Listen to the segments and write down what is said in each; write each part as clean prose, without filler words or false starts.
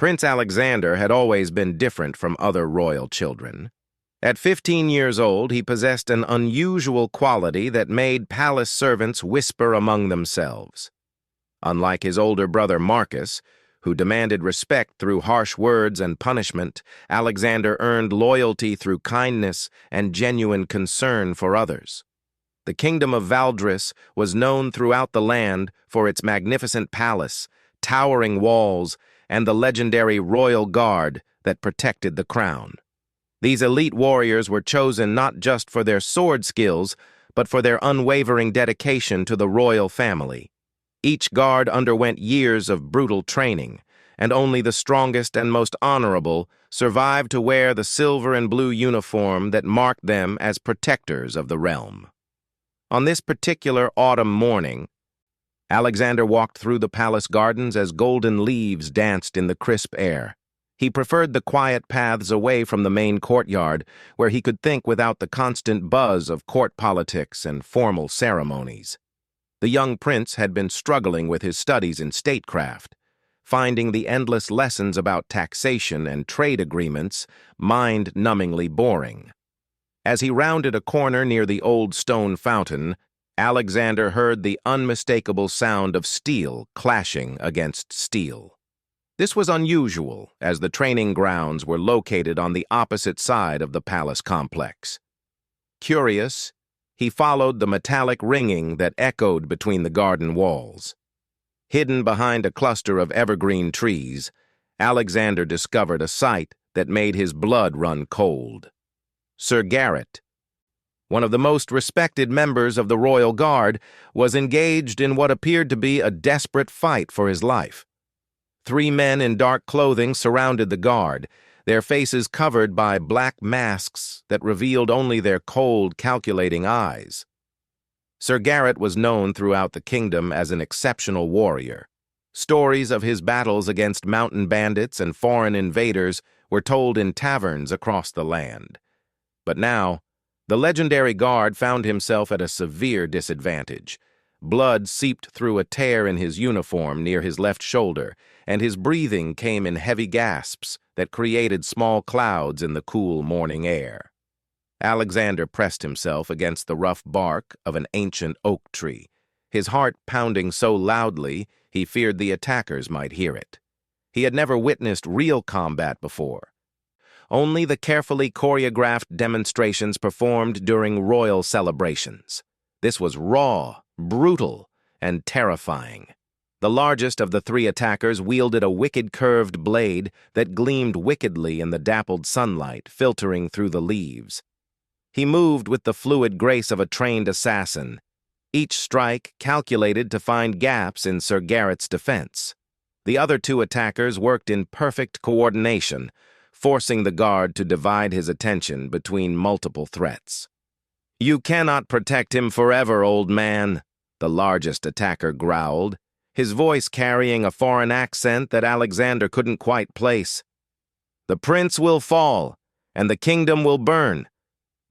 Prince Alexander had always been different from other royal children. At 15 years old, he possessed an unusual quality that made palace servants whisper among themselves. Unlike his older brother Marcus, who demanded respect through harsh words and punishment, Alexander earned loyalty through kindness and genuine concern for others. The kingdom of Valdris was known throughout the land for its magnificent palace, towering walls, and the legendary royal guard that protected the crown. These elite warriors were chosen not just for their sword skills, but for their unwavering dedication to the royal family. Each guard underwent years of brutal training, and only the strongest and most honorable survived to wear the silver and blue uniform that marked them as protectors of the realm. On this particular autumn morning, Alexander walked through the palace gardens as golden leaves danced in the crisp air. He preferred the quiet paths away from the main courtyard, where he could think without the constant buzz of court politics and formal ceremonies. The young prince had been struggling with his studies in statecraft, finding the endless lessons about taxation and trade agreements mind-numbingly boring. As he rounded a corner near the old stone fountain, Alexander heard the unmistakable sound of steel clashing against steel. This was unusual, as the training grounds were located on the opposite side of the palace complex. Curious, he followed the metallic ringing that echoed between the garden walls. Hidden behind a cluster of evergreen trees, Alexander discovered a sight that made his blood run cold. Sir Garrett, one of the most respected members of the royal guard, was engaged in what appeared to be a desperate fight for his life. 3 men in dark clothing surrounded the guard, their faces covered by black masks that revealed only their cold, calculating eyes. Sir Garrett was known throughout the kingdom as an exceptional warrior. Stories of his battles against mountain bandits and foreign invaders were told in taverns across the land. But now, the legendary guard found himself at a severe disadvantage. Blood seeped through a tear in his uniform near his left shoulder, and his breathing came in heavy gasps that created small clouds in the cool morning air. Alexander pressed himself against the rough bark of an ancient oak tree, his heart pounding so loudly he feared the attackers might hear it. He had never witnessed real combat before. Only the carefully choreographed demonstrations performed during royal celebrations. This was raw, brutal, and terrifying. The largest of the 3 attackers wielded a wicked curved blade that gleamed wickedly in the dappled sunlight filtering through the leaves. He moved with the fluid grace of a trained assassin, each strike calculated to find gaps in Sir Garrett's defense. The other 2 attackers worked in perfect coordination, forcing the guard to divide his attention between multiple threats. "You cannot protect him forever, old man," the largest attacker growled, his voice carrying a foreign accent that Alexander couldn't quite place. "The prince will fall, and the kingdom will burn.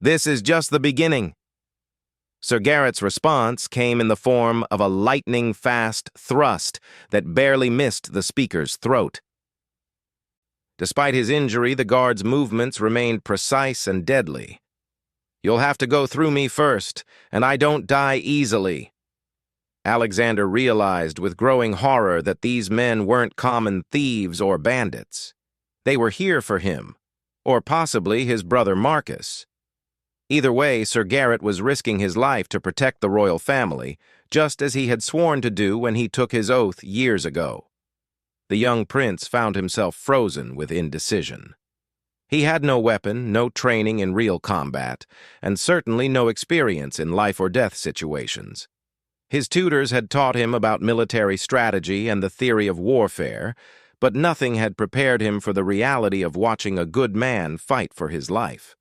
This is just the beginning." Sir Garrett's response came in the form of a lightning-fast thrust that barely missed the speaker's throat. Despite his injury, the guard's movements remained precise and deadly. "You'll have to go through me first, and I don't die easily." Alexander realized with growing horror that these men weren't common thieves or bandits. They were here for him, or possibly his brother Marcus. Either way, Sir Garrett was risking his life to protect the royal family, just as he had sworn to do when he took his oath years ago. The young prince found himself frozen with indecision. He had no weapon, no training in real combat, and certainly no experience in life-or-death situations. His tutors had taught him about military strategy and the theory of warfare, but nothing had prepared him for the reality of watching a good man fight for his life.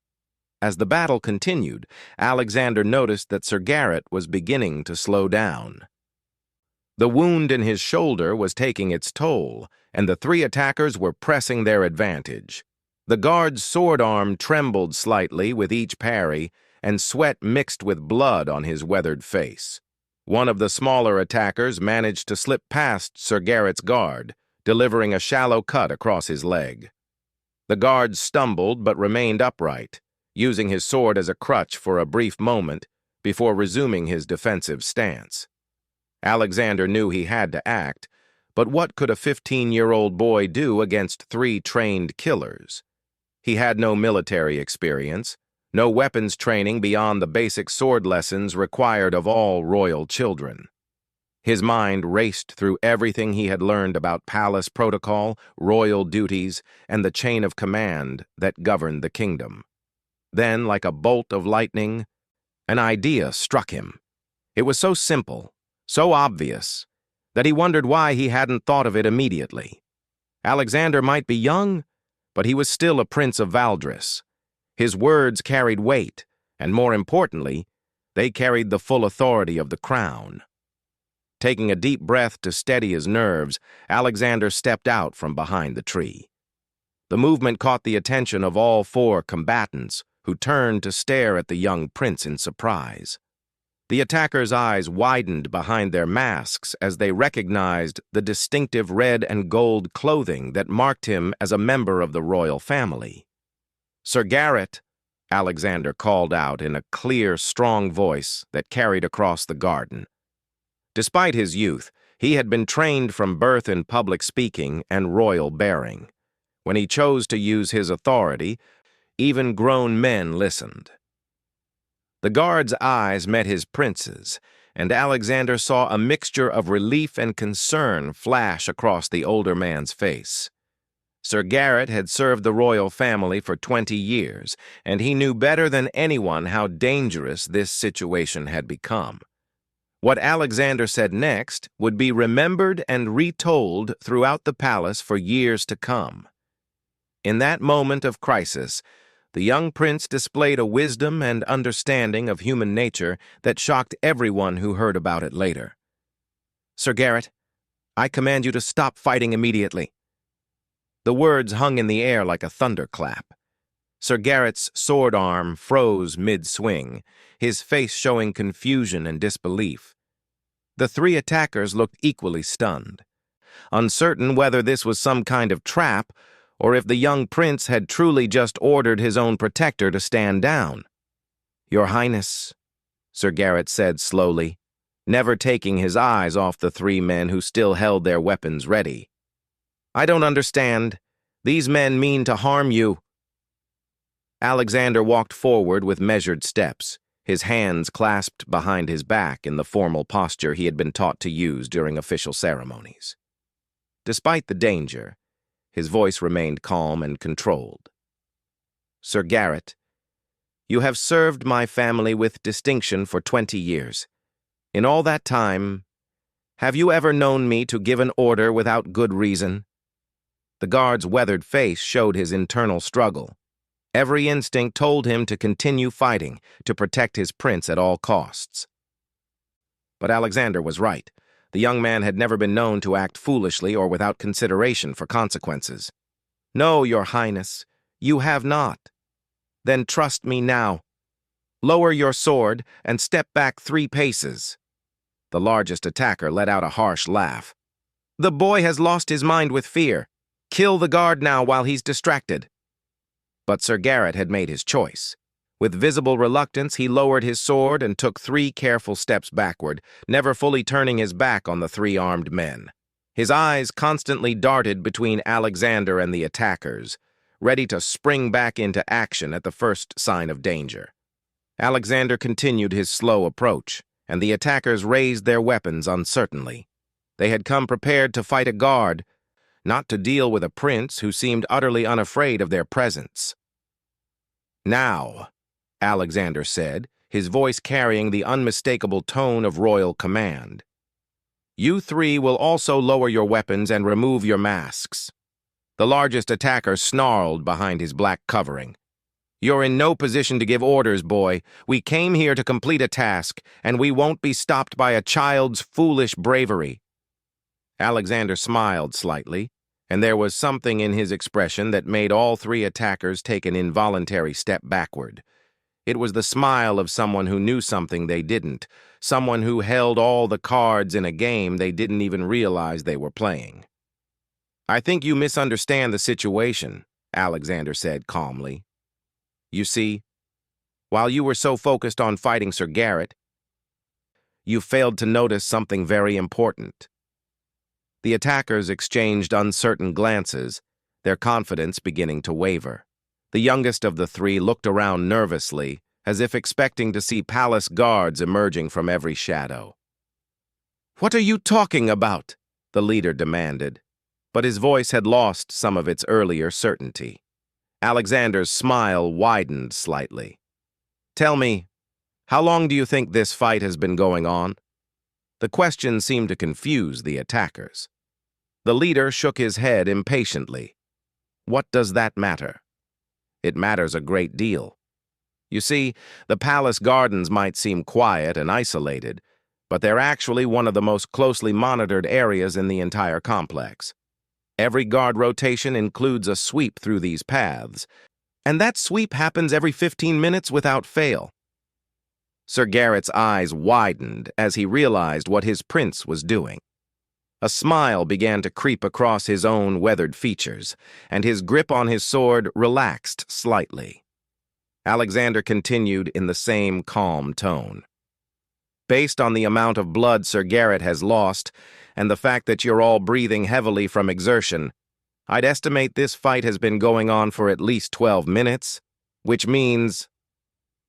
As the battle continued, Alexander noticed that Sir Garrett was beginning to slow down. The wound in his shoulder was taking its toll, and the 3 attackers were pressing their advantage. The guard's sword arm trembled slightly with each parry, and sweat mixed with blood on his weathered face. One of the smaller attackers managed to slip past Sir Garrett's guard, delivering a shallow cut across his leg. The guard stumbled but remained upright, using his sword as a crutch for a brief moment before resuming his defensive stance. Alexander knew he had to act, but what could a 15-year-old boy do against 3 trained killers? He had no military experience, no weapons training beyond the basic sword lessons required of all royal children. His mind raced through everything he had learned about palace protocol, royal duties, and the chain of command that governed the kingdom. Then, like a bolt of lightning, an idea struck him. It was so simple, so obvious, that he wondered why he hadn't thought of it immediately. Alexander might be young, but he was still a prince of Valdris. His words carried weight, and more importantly, they carried the full authority of the crown. Taking a deep breath to steady his nerves, Alexander stepped out from behind the tree. The movement caught the attention of all 4 combatants, who turned to stare at the young prince in surprise. The attackers' eyes widened behind their masks as they recognized the distinctive red and gold clothing that marked him as a member of the royal family. "Sir Garrett," Alexander called out in a clear, strong voice that carried across the garden. Despite his youth, he had been trained from birth in public speaking and royal bearing. When he chose to use his authority, even grown men listened. The guard's eyes met his prince's, and Alexander saw a mixture of relief and concern flash across the older man's face. Sir Garrett had served the royal family for 20 years, and he knew better than anyone how dangerous this situation had become. What Alexander said next would be remembered and retold throughout the palace for years to come. In that moment of crisis, the young prince displayed a wisdom and understanding of human nature that shocked everyone who heard about it later. "Sir Garrett, I command you to stop fighting immediately." The words hung in the air like a thunderclap. Sir Garrett's sword arm froze mid-swing, his face showing confusion and disbelief. The 3 attackers looked equally stunned, uncertain whether this was some kind of trap or if the young prince had truly just ordered his own protector to stand down. "Your Highness," Sir Garrett said slowly, never taking his eyes off the 3 men who still held their weapons ready. "I don't understand. These men mean to harm you." Alexander walked forward with measured steps, his hands clasped behind his back in the formal posture he had been taught to use during official ceremonies. Despite the danger, his voice remained calm and controlled. "Sir Garrett, you have served my family with distinction for 20 years. In all that time, have you ever known me to give an order without good reason?" The guard's weathered face showed his internal struggle. Every instinct told him to continue fighting, to protect his prince at all costs. But Alexander was right. The young man had never been known to act foolishly or without consideration for consequences. "No, Your Highness, you have not." "Then trust me now. Lower your sword and step back 3 paces. The largest attacker let out a harsh laugh. "The boy has lost his mind with fear. Kill the guard now while he's distracted." But Sir Garrett had made his choice. With visible reluctance, he lowered his sword and took 3 careful steps backward, never fully turning his back on the 3 armed men. His eyes constantly darted between Alexander and the attackers, ready to spring back into action at the first sign of danger. Alexander continued his slow approach, and the attackers raised their weapons uncertainly. They had come prepared to fight a guard, not to deal with a prince who seemed utterly unafraid of their presence. "Now," Alexander said, his voice carrying the unmistakable tone of royal command, "you 3 will also lower your weapons and remove your masks." The largest attacker snarled behind his black covering. "You're in no position to give orders, boy. We came here to complete a task, and we won't be stopped by a child's foolish bravery." Alexander smiled slightly, and there was something in his expression that made all 3 attackers take an involuntary step backward. It was the smile of someone who knew something they didn't, someone who held all the cards in a game they didn't even realize they were playing. I think you misunderstand the situation, Alexander said calmly. You see, while you were so focused on fighting Sir Garrett, you failed to notice something very important. The attackers exchanged uncertain glances, their confidence beginning to waver. The youngest of the three looked around nervously, as if expecting to see palace guards emerging from every shadow. "What are you talking about?" the leader demanded, but his voice had lost some of its earlier certainty. Alexander's smile widened slightly. "Tell me, how long do you think this fight has been going on?" The question seemed to confuse the attackers. The leader shook his head impatiently. "What does that matter?" "It matters a great deal. You see, the palace gardens might seem quiet and isolated, but they're actually one of the most closely monitored areas in the entire complex. Every guard rotation includes a sweep through these paths, and that sweep happens every 15 minutes without fail." Sir Garrett's eyes widened as he realized what his prince was doing. A smile began to creep across his own weathered features, and his grip on his sword relaxed slightly. Alexander continued in the same calm tone. "Based on the amount of blood Sir Garrett has lost, and the fact that you're all breathing heavily from exertion, I'd estimate this fight has been going on for at least 12 minutes, which means—"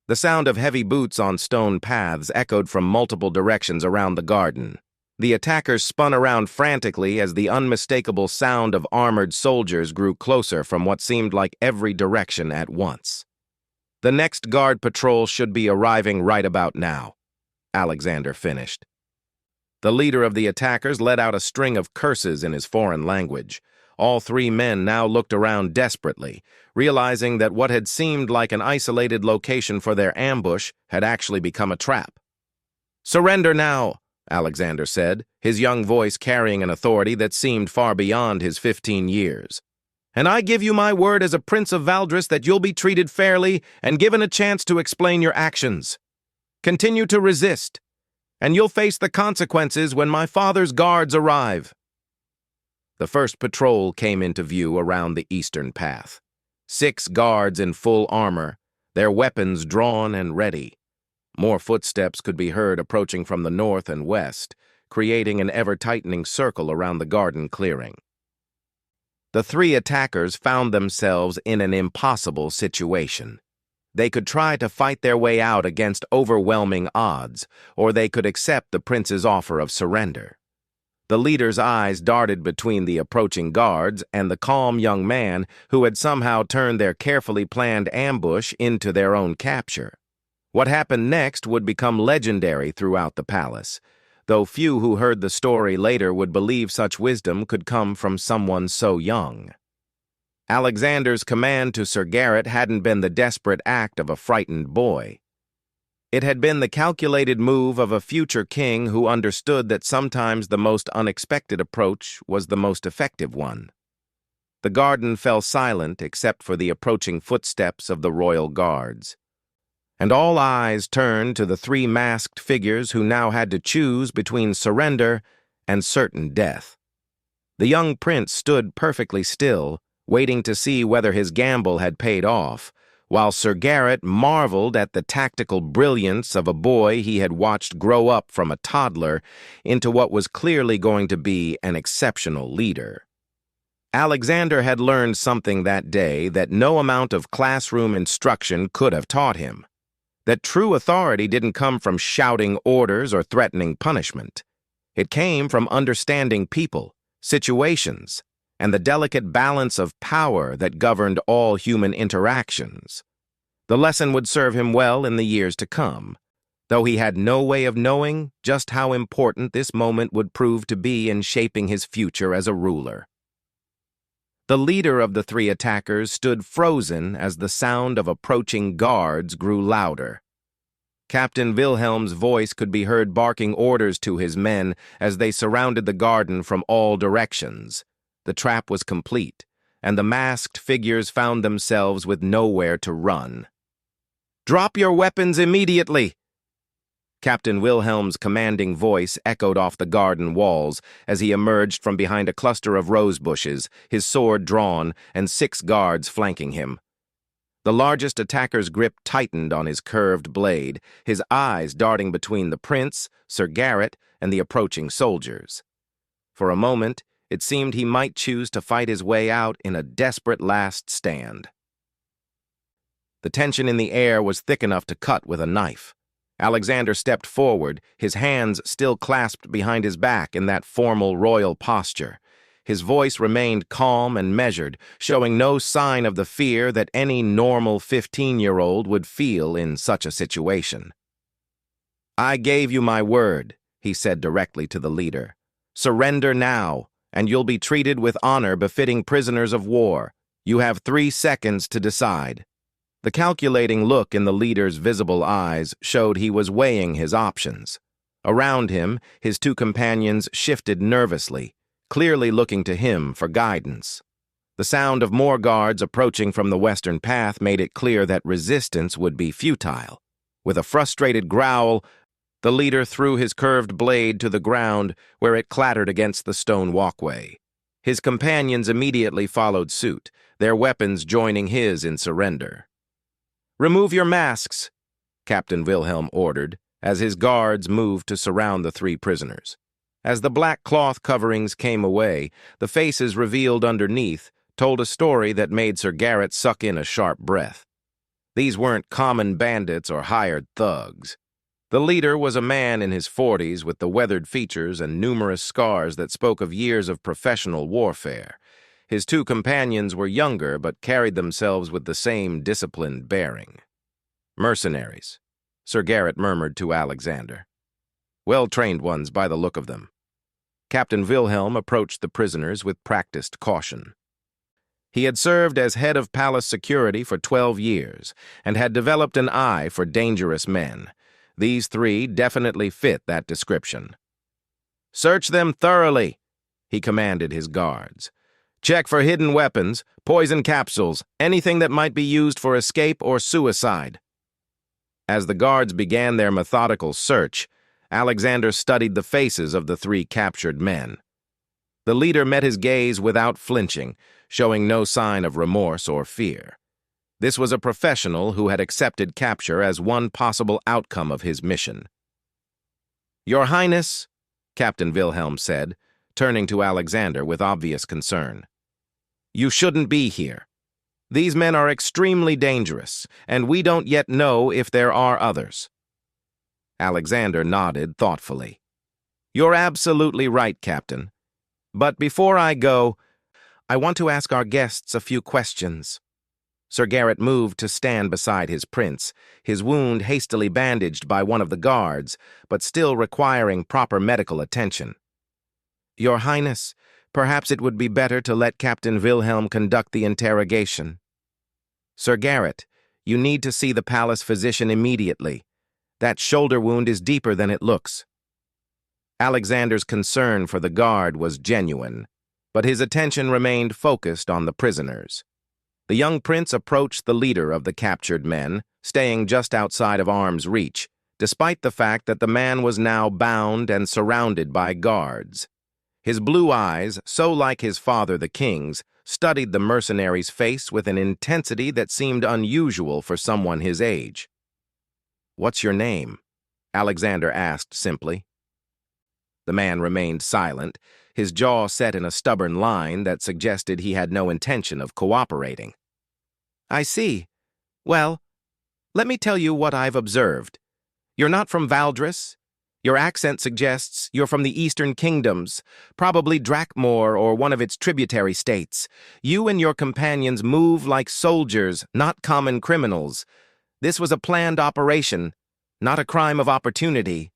The sound of heavy boots on stone paths echoed from multiple directions around the garden. The attackers spun around frantically as the unmistakable sound of armored soldiers grew closer from what seemed like every direction at once. "The next guard patrol should be arriving right about now," Alexander finished. The leader of the attackers let out a string of curses in his foreign language. All three men now looked around desperately, realizing that what had seemed like an isolated location for their ambush had actually become a trap. "Surrender now," Alexander said, his young voice carrying an authority that seemed far beyond his 15 years. "And I give you my word as a Prince of Valdris that you'll be treated fairly and given a chance to explain your actions. Continue to resist, and you'll face the consequences when my father's guards arrive." The first patrol came into view around the eastern path. 6 guards in full armor, their weapons drawn and ready. More footsteps could be heard approaching from the north and west, creating an ever-tightening circle around the garden clearing. The 3 attackers found themselves in an impossible situation. They could try to fight their way out against overwhelming odds, or they could accept the prince's offer of surrender. The leader's eyes darted between the approaching guards and the calm young man who had somehow turned their carefully planned ambush into their own capture. What happened next would become legendary throughout the palace, though few who heard the story later would believe such wisdom could come from someone so young. Alexander's command to Sir Garrett hadn't been the desperate act of a frightened boy. It had been the calculated move of a future king who understood that sometimes the most unexpected approach was the most effective one. The garden fell silent except for the approaching footsteps of the royal guards, and all eyes turned to the 3 masked figures who now had to choose between surrender and certain death. The young prince stood perfectly still, waiting to see whether his gamble had paid off, while Sir Garrett marveled at the tactical brilliance of a boy he had watched grow up from a toddler into what was clearly going to be an exceptional leader. Alexander had learned something that day that no amount of classroom instruction could have taught him: that true authority didn't come from shouting orders or threatening punishment. It came from understanding people, situations, and the delicate balance of power that governed all human interactions. The lesson would serve him well in the years to come, though he had no way of knowing just how important this moment would prove to be in shaping his future as a ruler. The leader of the 3 attackers stood frozen as the sound of approaching guards grew louder. Captain Wilhelm's voice could be heard barking orders to his men as they surrounded the garden from all directions. The trap was complete, and the masked figures found themselves with nowhere to run. "Drop your weapons immediately!" Captain Wilhelm's commanding voice echoed off the garden walls as he emerged from behind a cluster of rose bushes, his sword drawn and 6 guards flanking him. The largest attacker's grip tightened on his curved blade, his eyes darting between the prince, Sir Garrett, and the approaching soldiers. For a moment, it seemed he might choose to fight his way out in a desperate last stand. The tension in the air was thick enough to cut with a knife. Alexander stepped forward, his hands still clasped behind his back in that formal royal posture. His voice remained calm and measured, showing no sign of the fear that any normal 15-year-old would feel in such a situation. "I gave you my word," he said directly to the leader. "Surrender now, and you'll be treated with honor befitting prisoners of war. You have 3 seconds to decide." The calculating look in the leader's visible eyes showed he was weighing his options. Around him, his 2 companions shifted nervously, clearly looking to him for guidance. The sound of more guards approaching from the western path made it clear that resistance would be futile. With a frustrated growl, the leader threw his curved blade to the ground where it clattered against the stone walkway. His companions immediately followed suit, their weapons joining his in surrender. "Remove your masks," Captain Wilhelm ordered, as his guards moved to surround the 3 prisoners. As the black cloth coverings came away, the faces revealed underneath told a story that made Sir Garrett suck in a sharp breath. These weren't common bandits or hired thugs. The leader was a man in his 40s with the weathered features and numerous scars that spoke of years of professional warfare. His 2 companions were younger but carried themselves with the same disciplined bearing. "Mercenaries," Sir Garrett murmured to Alexander. "Well-trained ones by the look of them." Captain Wilhelm approached the prisoners with practiced caution. He had served as head of palace security for 12 years and had developed an eye for dangerous men. These 3 definitely fit that description. "Search them thoroughly," he commanded his guards. "Check for hidden weapons, poison capsules, anything that might be used for escape or suicide." As the guards began their methodical search, Alexander studied the faces of the 3 captured men. The leader met his gaze without flinching, showing no sign of remorse or fear. This was a professional who had accepted capture as one possible outcome of his mission. "Your Highness," Captain Wilhelm said, turning to Alexander with obvious concern, "you shouldn't be here. These men are extremely dangerous, and we don't yet know if there are others." Alexander nodded thoughtfully. "You're absolutely right, Captain. But before I go, I want to ask our guests a few questions." Sir Garrett moved to stand beside his prince, his wound hastily bandaged by one of the guards, but still requiring proper medical attention. "Your Highness, perhaps it would be better to let Captain Wilhelm conduct the interrogation." "Sir Garrett, you need to see the palace physician immediately. That shoulder wound is deeper than it looks." Alexander's concern for the guard was genuine, but his attention remained focused on the prisoners. The young prince approached the leader of the captured men, staying just outside of arm's reach, despite the fact that the man was now bound and surrounded by guards. His blue eyes, so like his father the king's, studied the mercenary's face with an intensity that seemed unusual for someone his age. "What's your name?" Alexander asked simply. The man remained silent, his jaw set in a stubborn line that suggested he had no intention of cooperating. "I see. Well, let me tell you what I've observed. You're not from Valdris. Your accent suggests you're from the Eastern Kingdoms, probably Drakmor or one of its tributary states. You and your companions move like soldiers, not common criminals. This was a planned operation, not a crime of opportunity."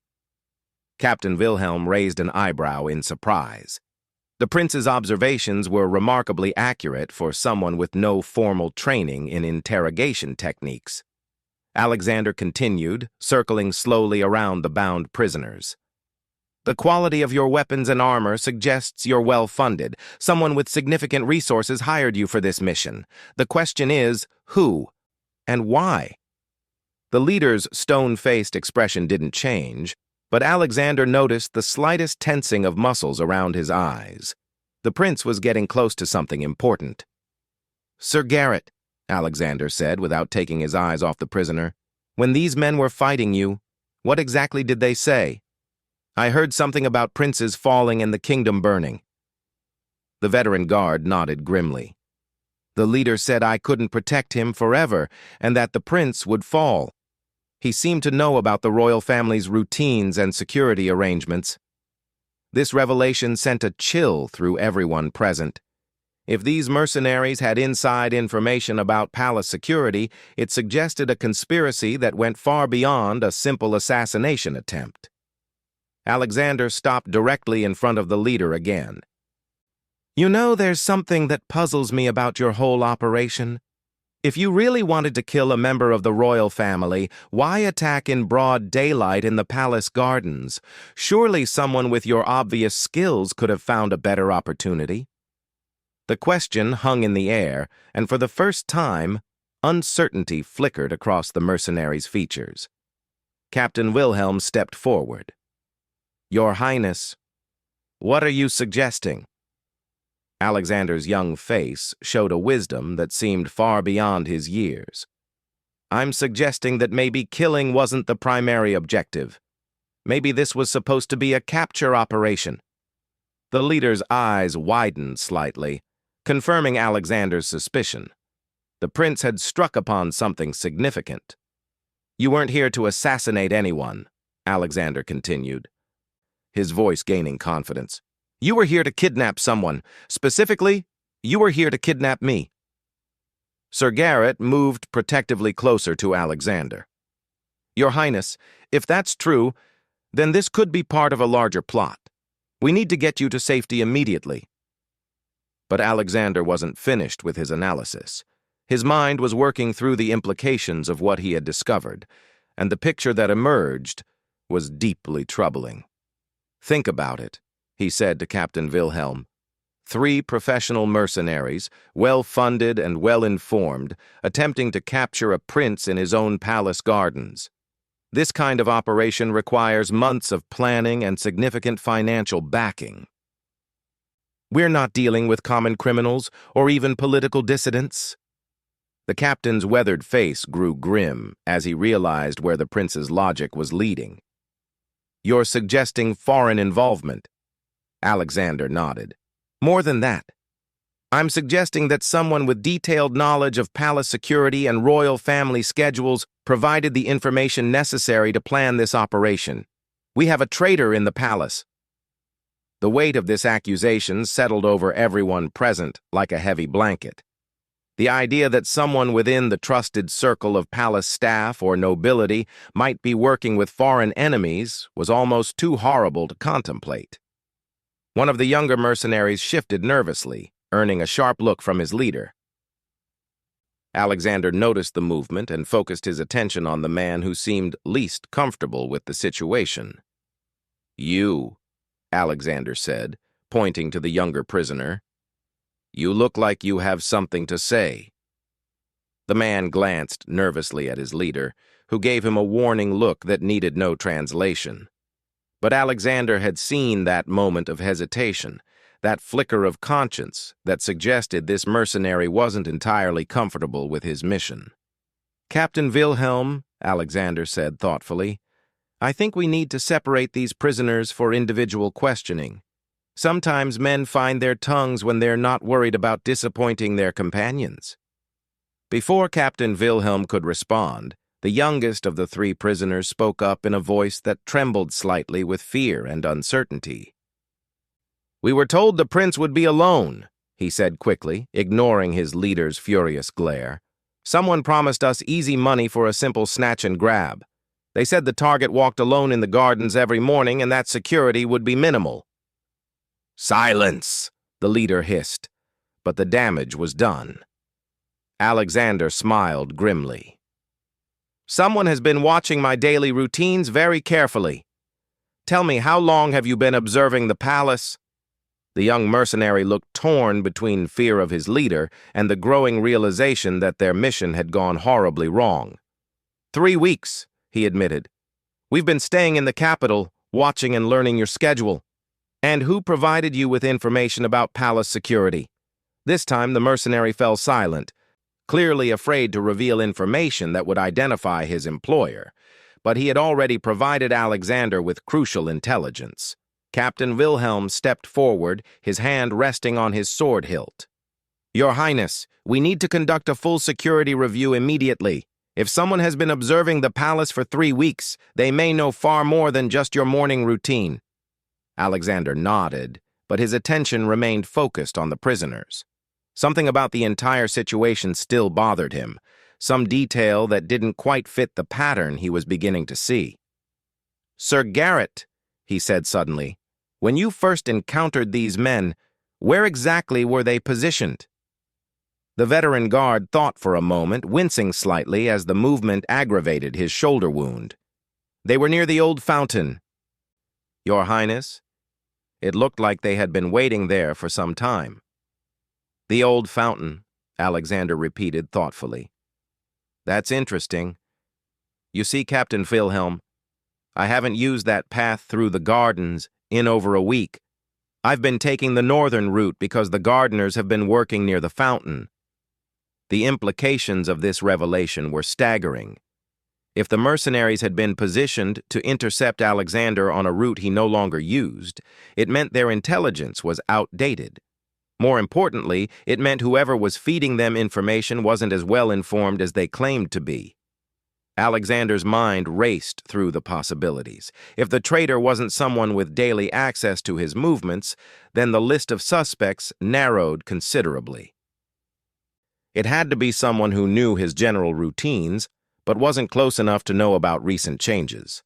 Captain Wilhelm raised an eyebrow in surprise. The prince's observations were remarkably accurate for someone with no formal training in interrogation techniques. Alexander continued, circling slowly around the bound prisoners. "The quality of your weapons and armor suggests you're well-funded. Someone with significant resources hired you for this mission. The question is, who and why?" The leader's stone-faced expression didn't change, but Alexander noticed the slightest tensing of muscles around his eyes. The prince was getting close to something important. "Sir Garrett," Alexander said without taking his eyes off the prisoner, "when these men were fighting you, what exactly did they say? I heard something about princes falling and the kingdom burning." The veteran guard nodded grimly. "The leader said I couldn't protect him forever and that the prince would fall. He seemed to know about the royal family's routines and security arrangements." This revelation sent a chill through everyone present. If these mercenaries had inside information about palace security, it suggested a conspiracy that went far beyond a simple assassination attempt. Alexander stopped directly in front of the leader again. "You know, there's something that puzzles me about your whole operation. If you really wanted to kill a member of the royal family, why attack in broad daylight in the palace gardens? Surely someone with your obvious skills could have found a better opportunity." The question hung in the air, and for the first time, uncertainty flickered across the mercenary's features. Captain Wilhelm stepped forward. "Your Highness, what are you suggesting?" Alexander's young face showed a wisdom that seemed far beyond his years. "I'm suggesting that maybe killing wasn't the primary objective. Maybe this was supposed to be a capture operation." The leader's eyes widened slightly, confirming Alexander's suspicion. The prince had struck upon something significant. "You weren't here to assassinate anyone," Alexander continued, his voice gaining confidence. "You were here to kidnap someone. Specifically, you were here to kidnap me." Sir Garrett moved protectively closer to Alexander. "Your Highness, if that's true, then this could be part of a larger plot. We need to get you to safety immediately." But Alexander wasn't finished with his analysis. His mind was working through the implications of what he had discovered, and the picture that emerged was deeply troubling. "Think about it," he said to Captain Wilhelm. 3 professional mercenaries, well-funded and well-informed, attempting to capture a prince in his own palace gardens. This kind of operation requires months of planning and significant financial backing. We're not dealing with common criminals or even political dissidents. The captain's weathered face grew grim as he realized where the prince's logic was leading. "You're suggesting foreign involvement?" Alexander nodded. "More than that. I'm suggesting that someone with detailed knowledge of palace security and royal family schedules provided the information necessary to plan this operation. We have a traitor in the palace." The weight of this accusation settled over everyone present like a heavy blanket. The idea that someone within the trusted circle of palace staff or nobility might be working with foreign enemies was almost too horrible to contemplate. One of the younger mercenaries shifted nervously, earning a sharp look from his leader. Alexander noticed the movement and focused his attention on the man who seemed least comfortable with the situation. "You," Alexander said, pointing to the younger prisoner. "You look like you have something to say." The man glanced nervously at his leader, who gave him a warning look that needed no translation. But Alexander had seen that moment of hesitation, that flicker of conscience that suggested this mercenary wasn't entirely comfortable with his mission. "Captain Wilhelm," Alexander said thoughtfully, "I think we need to separate these prisoners for individual questioning. Sometimes men find their tongues when they're not worried about disappointing their companions." Before Captain Wilhelm could respond, the youngest of the 3 prisoners spoke up in a voice that trembled slightly with fear and uncertainty. "We were told the prince would be alone," he said quickly, ignoring his leader's furious glare. "Someone promised us easy money for a simple snatch and grab. They said the target walked alone in the gardens every morning and that security would be minimal." "Silence!" the leader hissed, but the damage was done. Alexander smiled grimly. "Someone has been watching my daily routines very carefully. Tell me, how long have you been observing the palace?" The young mercenary looked torn between fear of his leader and the growing realization that their mission had gone horribly wrong. 3 weeks, he admitted. We've been staying in the capital, watching and learning your schedule. And who provided you with information about palace security? This time the mercenary fell silent, clearly afraid to reveal information that would identify his employer. But he had already provided Alexander with crucial intelligence. Captain Wilhelm stepped forward, his hand resting on his sword hilt. Your Highness, we need to conduct a full security review immediately. If someone has been observing the palace for 3 weeks, they may know far more than just your morning routine. Alexander nodded, but his attention remained focused on the prisoners. Something about the entire situation still bothered him, some detail that didn't quite fit the pattern he was beginning to see. Sir Garrett, he said suddenly, when you first encountered these men, where exactly were they positioned? The veteran guard thought for a moment, wincing slightly as the movement aggravated his shoulder wound. They were near the old fountain. Your Highness, it looked like they had been waiting there for some time. The old fountain, Alexander repeated thoughtfully. That's interesting. You see, Captain Wilhelm, I haven't used that path through the gardens in over a week. I've been taking the northern route because the gardeners have been working near the fountain. The implications of this revelation were staggering. If the mercenaries had been positioned to intercept Alexander on a route he no longer used, it meant their intelligence was outdated. More importantly, it meant whoever was feeding them information wasn't as well informed as they claimed to be. Alexander's mind raced through the possibilities. If the traitor wasn't someone with daily access to his movements, then the list of suspects narrowed considerably. It had to be someone who knew his general routines, but wasn't close enough to know about recent changes.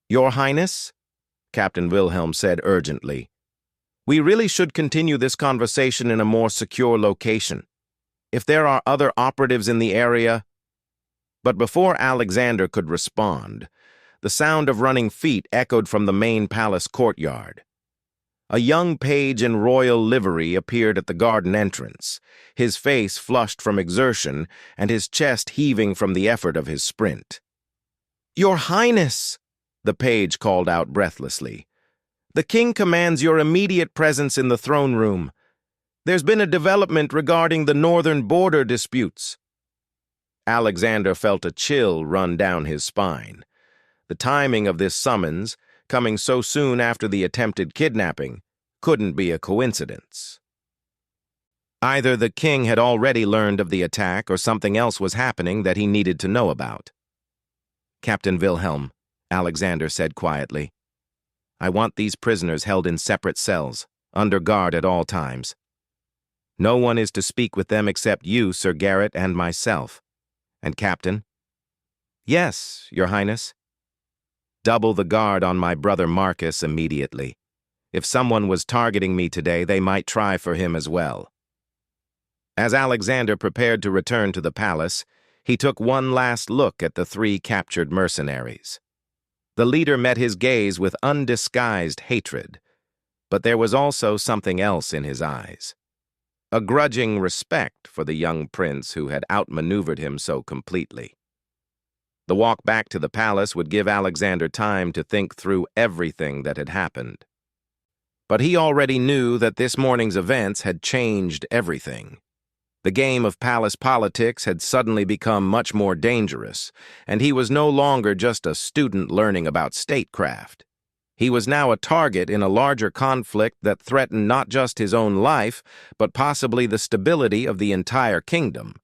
Your Highness, Captain Wilhelm said urgently, we really should continue this conversation in a more secure location. If there are other operatives in the area... But before Alexander could respond, the sound of running feet echoed from the main palace courtyard. A young page in royal livery appeared at the garden entrance, his face flushed from exertion and his chest heaving from the effort of his sprint. Your Highness, the page called out breathlessly. The king commands your immediate presence in the throne room. There's been a development regarding the northern border disputes. Alexander felt a chill run down his spine. The timing of this summons, coming so soon after the attempted kidnapping, couldn't be a coincidence. Either the king had already learned of the attack or something else was happening that he needed to know about. Captain Wilhelm, Alexander said quietly, I want these prisoners held in separate cells, under guard at all times. No one is to speak with them except you, Sir Garrett, and myself. And Captain? Yes, Your Highness. Double the guard on my brother Marcus immediately. If someone was targeting me today, they might try for him as well. As Alexander prepared to return to the palace, he took one last look at the 3 captured mercenaries. The leader met his gaze with undisguised hatred, but there was also something else in his eyes. A grudging respect for the young prince who had outmaneuvered him so completely. The walk back to the palace would give Alexander time to think through everything that had happened. But he already knew that this morning's events had changed everything. The game of palace politics had suddenly become much more dangerous, and he was no longer just a student learning about statecraft. He was now a target in a larger conflict that threatened not just his own life, but possibly the stability of the entire kingdom.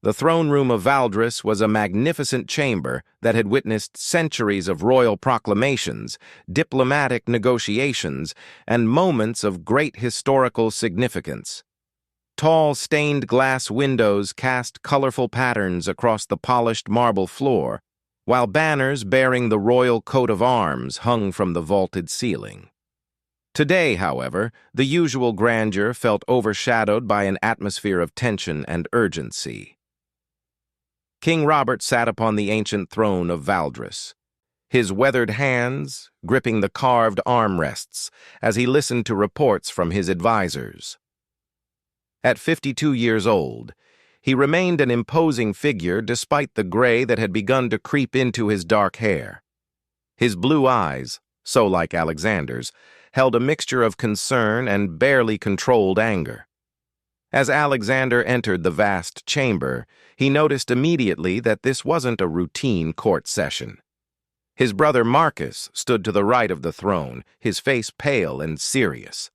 The throne room of Valdris was a magnificent chamber that had witnessed centuries of royal proclamations, diplomatic negotiations, and moments of great historical significance. Tall stained glass windows cast colorful patterns across the polished marble floor, while banners bearing the royal coat of arms hung from the vaulted ceiling. Today, however, the usual grandeur felt overshadowed by an atmosphere of tension and urgency. King Robert sat upon the ancient throne of Valdris, his weathered hands gripping the carved armrests as he listened to reports from his advisors. At 52 years old, He remained an imposing figure despite the gray that had begun to creep into his dark hair. His blue eyes, so like Alexander's, held a mixture of concern and barely controlled anger. As Alexander entered the vast chamber, he noticed immediately that this wasn't a routine court session. His brother Marcus stood to the right of the throne, his face pale and serious.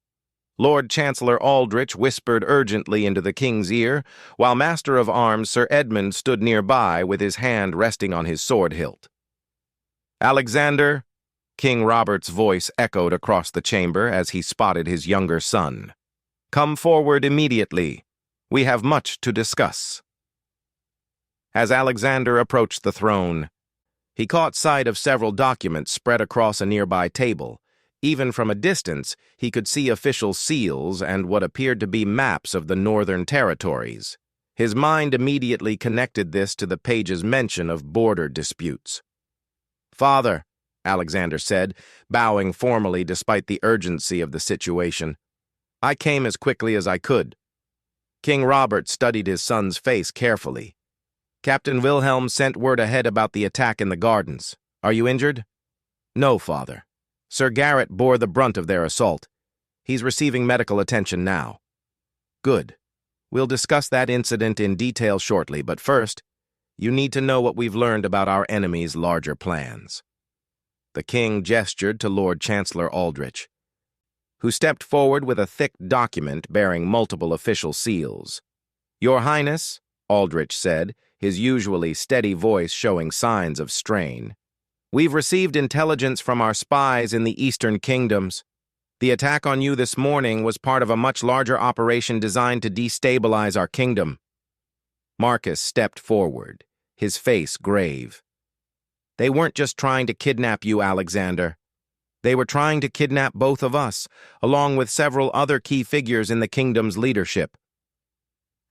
Lord Chancellor Aldrich whispered urgently into the king's ear, while Master of Arms Sir Edmund stood nearby with his hand resting on his sword hilt. "Alexander," King Robert's voice echoed across the chamber as he spotted his younger son. "Come forward immediately. We have much to discuss." As Alexander approached the throne, he caught sight of several documents spread across a nearby table. Even from a distance, he could see official seals and what appeared to be maps of the northern territories. His mind immediately connected this to the page's mention of border disputes. "Father," Alexander said, bowing formally despite the urgency of the situation, "I came as quickly as I could." King Robert studied his son's face carefully. "Captain Wilhelm sent word ahead about the attack in the gardens. Are you injured?" "No, father. Sir Garrett bore the brunt of their assault. He's receiving medical attention now." "Good. We'll discuss that incident in detail shortly, but first, you need to know what we've learned about our enemy's larger plans." The king gestured to Lord Chancellor Aldrich, who stepped forward with a thick document bearing multiple official seals. "Your Highness," Aldrich said, his usually steady voice showing signs of strain, "we've received intelligence from our spies in the Eastern Kingdoms. The attack on you this morning was part of a much larger operation designed to destabilize our kingdom." Marcus stepped forward, his face grave. "They weren't just trying to kidnap you, Alexander. They were trying to kidnap both of us, along with several other key figures in the kingdom's leadership."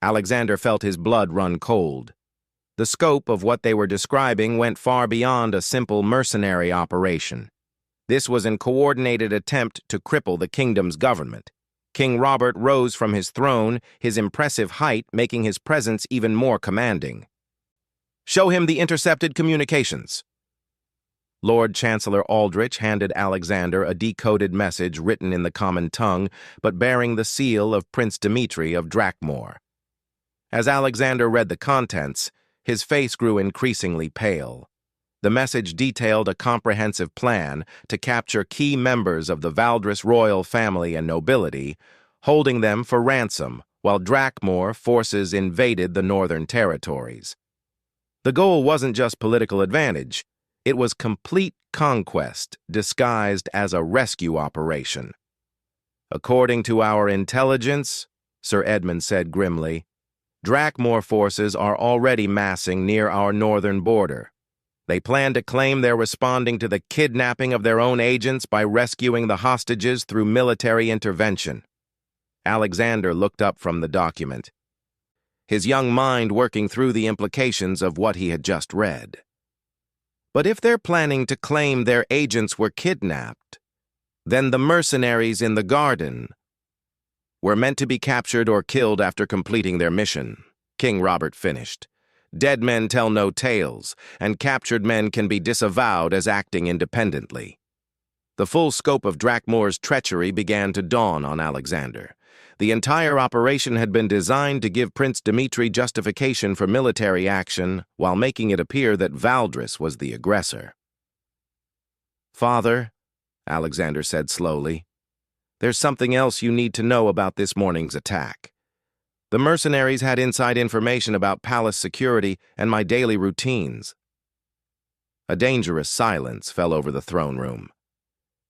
Alexander felt his blood run cold. The scope of what they were describing went far beyond a simple mercenary operation. This was a coordinated attempt to cripple the kingdom's government. King Robert rose from his throne, his impressive height making his presence even more commanding. "Show him the intercepted communications." Lord Chancellor Aldrich handed Alexander a decoded message written in the common tongue, but bearing the seal of Prince Dmitri of Drakmor. As Alexander read the contents, his face grew increasingly pale. The message detailed a comprehensive plan to capture key members of the Valdris royal family and nobility, holding them for ransom while Drakmor forces invaded the northern territories. The goal wasn't just political advantage. It was complete conquest disguised as a rescue operation. "According to our intelligence," Sir Edmund said grimly, "Drakmor forces are already massing near our northern border. They plan to claim they're responding to the kidnapping of their own agents by rescuing the hostages through military intervention." Alexander looked up from the document, his young mind working through the implications of what he had just read. But if they're planning to claim their agents were kidnapped, then the mercenaries in the garden were meant to be captured or killed after completing their mission, King Robert finished. "Dead men tell no tales, and captured men can be disavowed as acting independently." The full scope of Drakmor's treachery began to dawn on Alexander. The entire operation had been designed to give Prince Dmitri justification for military action while making it appear that Valdris was the aggressor. "Father," Alexander said slowly, "there's something else you need to know about this morning's attack. The mercenaries had inside information about palace security and my daily routines." A dangerous silence fell over the throne room.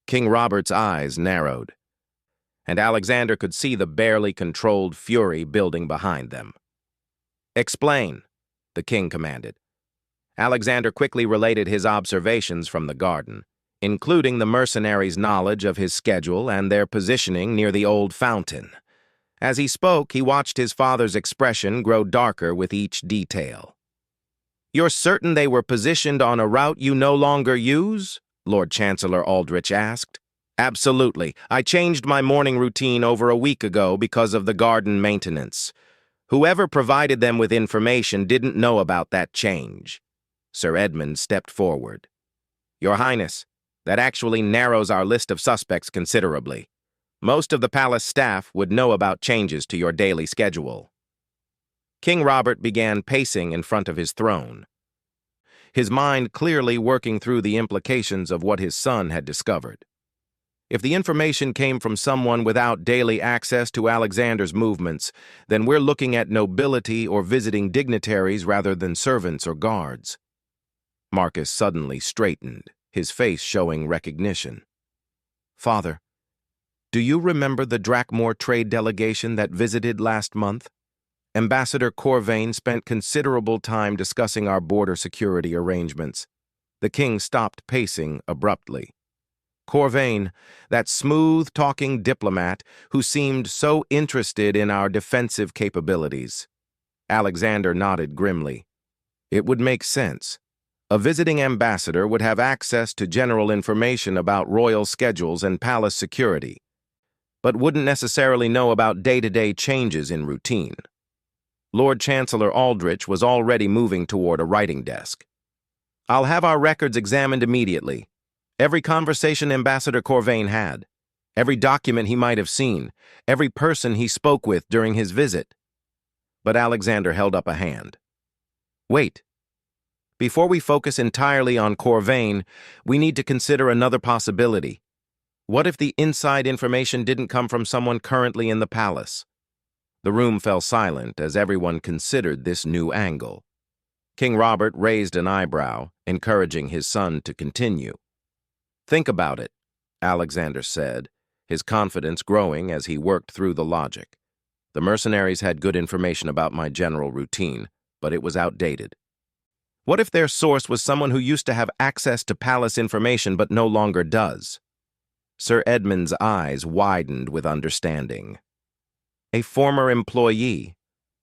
King Robert's eyes narrowed, and Alexander could see the barely controlled fury building behind them. "Explain," the king commanded. Alexander quickly related his observations from the garden, including the mercenaries' knowledge of his schedule and their positioning near the old fountain. As he spoke, he watched his father's expression grow darker with each detail. "You're certain they were positioned on a route you no longer use?" Lord Chancellor Aldrich asked. "Absolutely. I changed my morning routine over a week ago because of the garden maintenance. Whoever provided them with information didn't know about that change. Sir Edmund stepped forward. Your Highness, that actually narrows our list of suspects considerably. Most of the palace staff would know about changes to your daily schedule. King Robert began pacing in front of his throne, his mind clearly working through the implications of what his son had discovered. If the information came from someone without daily access to Alexander's movements, then we're looking at nobility or visiting dignitaries rather than servants or guards. Marcus suddenly straightened, his face showing recognition. Father, do you remember the Drakmore trade delegation that visited last month? Ambassador Corvain spent considerable time discussing our border security arrangements. The king stopped pacing abruptly. Corvain, that smooth-talking diplomat who seemed so interested in our defensive capabilities. Alexander nodded grimly. It would make sense. A visiting ambassador would have access to general information about royal schedules and palace security, but wouldn't necessarily know about day-to-day changes in routine. Lord Chancellor Aldrich was already moving toward a writing desk. I'll have our records examined immediately. Every conversation Ambassador Corvain had, every document he might have seen, every person he spoke with during his visit. But Alexander held up a hand. Wait. Before we focus entirely on Corvain, we need to consider another possibility. What if the inside information didn't come from someone currently in the palace? The room fell silent as everyone considered this new angle. King Robert raised an eyebrow, encouraging his son to continue. Think about it, Alexander said, his confidence growing as he worked through the logic. The mercenaries had good information about my general routine, but it was outdated. What if their source was someone who used to have access to palace information but no longer does? Sir Edmund's eyes widened with understanding. A former employee,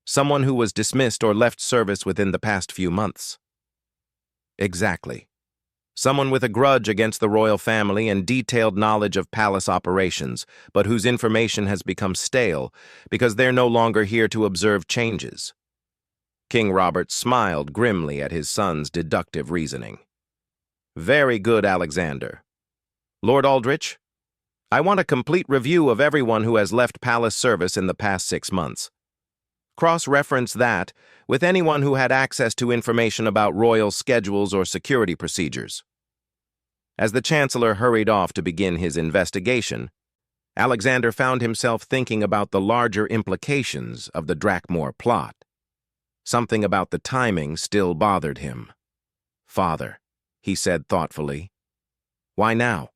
someone who was dismissed or left service within the past few months. Exactly. Someone with a grudge against the royal family and detailed knowledge of palace operations, but whose information has become stale because they're no longer here to observe changes. King Robert smiled grimly at his son's deductive reasoning. Very good, Alexander. Lord Aldrich, I want a complete review of everyone who has left palace service in the past 6 months. Cross-reference that with anyone who had access to information about royal schedules or security procedures. As the Chancellor hurried off to begin his investigation, Alexander found himself thinking about the larger implications of the Drakmore plot. Something about the timing still bothered him. Father, he said thoughtfully, why now?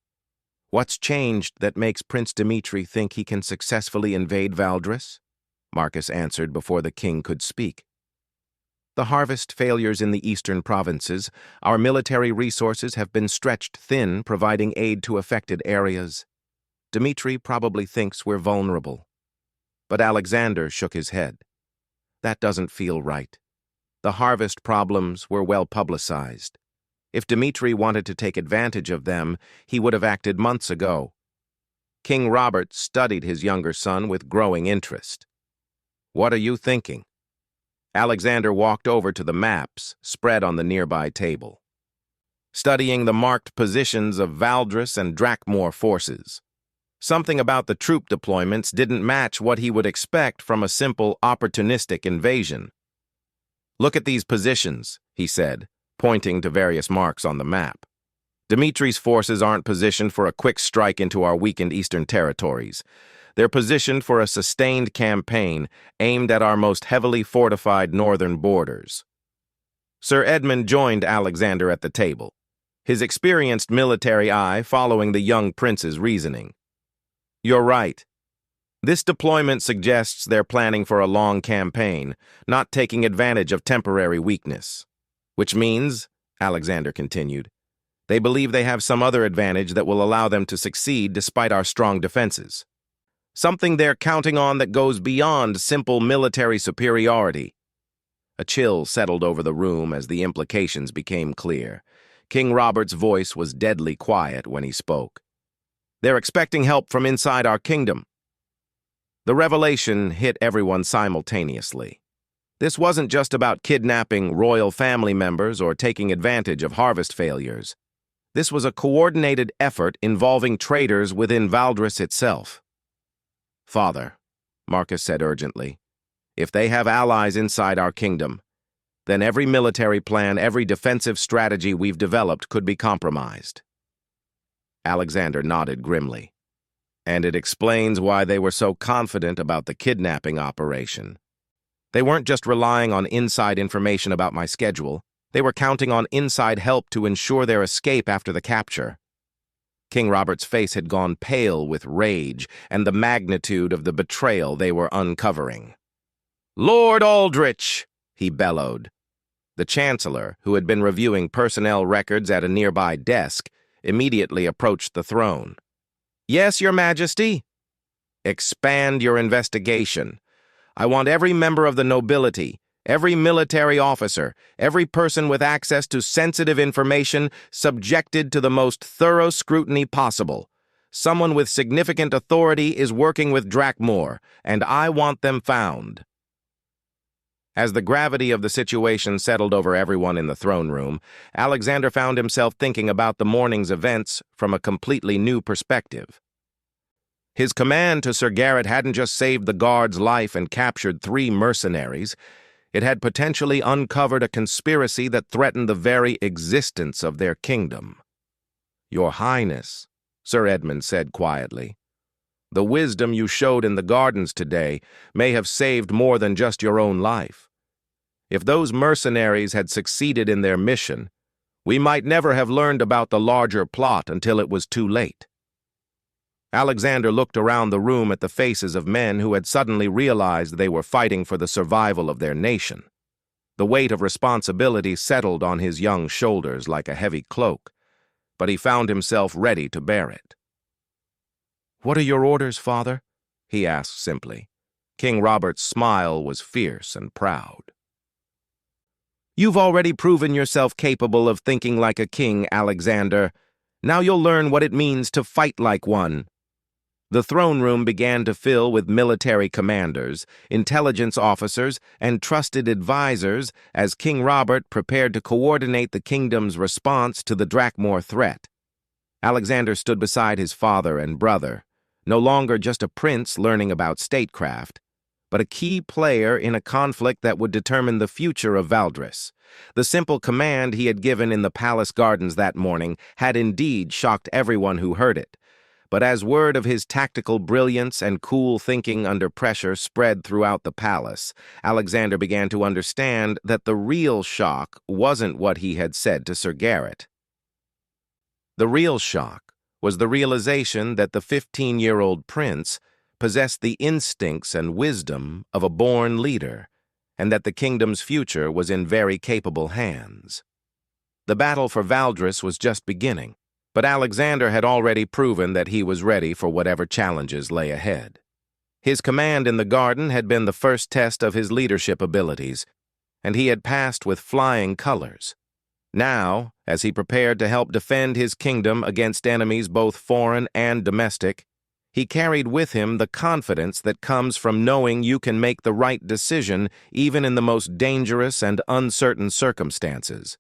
What's changed that makes Prince Dmitri think he can successfully invade Valdris? Marcus answered before the king could speak. The harvest failures in the eastern provinces, our military resources have been stretched thin providing aid to affected areas. Dmitri probably thinks we're vulnerable. But Alexander shook his head. That doesn't feel right. The harvest problems were well publicized. If Dmitri wanted to take advantage of them, he would have acted months ago. King Robert studied his younger son with growing interest. What are you thinking? Alexander walked over to the maps spread on the nearby table, studying the marked positions of Valdris and Drakmore forces. Something about the troop deployments didn't match what he would expect from a simple, opportunistic invasion. Look at these positions, he said, pointing to various marks on the map. Dmitri's forces aren't positioned for a quick strike into our weakened eastern territories. They're positioned for a sustained campaign aimed at our most heavily fortified northern borders. Sir Edmund joined Alexander at the table, his experienced military eye following the young prince's reasoning. You're right. This deployment suggests they're planning for a long campaign, not taking advantage of temporary weakness. Which means, Alexander continued, they believe they have some other advantage that will allow them to succeed despite our strong defenses. Something they're counting on that goes beyond simple military superiority. A chill settled over the room as the implications became clear. King Robert's voice was deadly quiet when he spoke. They're expecting help from inside our kingdom. The revelation hit everyone simultaneously. This wasn't just about kidnapping royal family members or taking advantage of harvest failures. This was a coordinated effort involving traitors within Valdris itself. "Father," Marcus said urgently, "if they have allies inside our kingdom, then every military plan, every defensive strategy we've developed could be compromised." Alexander nodded grimly. "And it explains why they were so confident about the kidnapping operation. They weren't just relying on inside information about my schedule. They were counting on inside help to ensure their escape after the capture." King Robert's face had gone pale with rage and the magnitude of the betrayal they were uncovering. "Lord Aldrich!" he bellowed. The Chancellor, who had been reviewing personnel records at a nearby desk, immediately approached the throne. "Yes, Your Majesty?" "Expand your investigation. I want every member of the nobility, every military officer, every person with access to sensitive information subjected to the most thorough scrutiny possible. Someone with significant authority is working with Drakmor, and I want them found." As the gravity of the situation settled over everyone in the throne room, Alexander found himself thinking about the morning's events from a completely new perspective. His command to Sir Garrett hadn't just saved the guard's life and captured 3 mercenaries. It had potentially uncovered a conspiracy that threatened the very existence of their kingdom. "Your Highness," Sir Edmund said quietly, "the wisdom you showed in the gardens today may have saved more than just your own life. If those mercenaries had succeeded in their mission, we might never have learned about the larger plot until it was too late." Alexander looked around the room at the faces of men who had suddenly realized they were fighting for the survival of their nation. The weight of responsibility settled on his young shoulders like a heavy cloak, but he found himself ready to bear it. "What are your orders, Father?" he asked simply. King Robert's smile was fierce and proud. "You've already proven yourself capable of thinking like a king, Alexander. Now you'll learn what it means to fight like one." The throne room began to fill with military commanders, intelligence officers, and trusted advisors as King Robert prepared to coordinate the kingdom's response to the Drakmor threat. Alexander stood beside his father and brother, no longer just a prince learning about statecraft, but a key player in a conflict that would determine the future of Valdris. The simple command he had given in the palace gardens that morning had indeed shocked everyone who heard it. But as word of his tactical brilliance and cool thinking under pressure spread throughout the palace, Alexander began to understand that the real shock wasn't what he had said to Sir Garrett. The real shock was the realization that the 15-year-old prince possessed the instincts and wisdom of a born leader, and that the kingdom's future was in very capable hands. The battle for Valdris was just beginning, but Alexander had already proven that he was ready for whatever challenges lay ahead. His command in the garden had been the first test of his leadership abilities, and he had passed with flying colors. Now, as he prepared to help defend his kingdom against enemies both foreign and domestic, he carried with him the confidence that comes from knowing you can make the right decision even in the most dangerous and uncertain circumstances.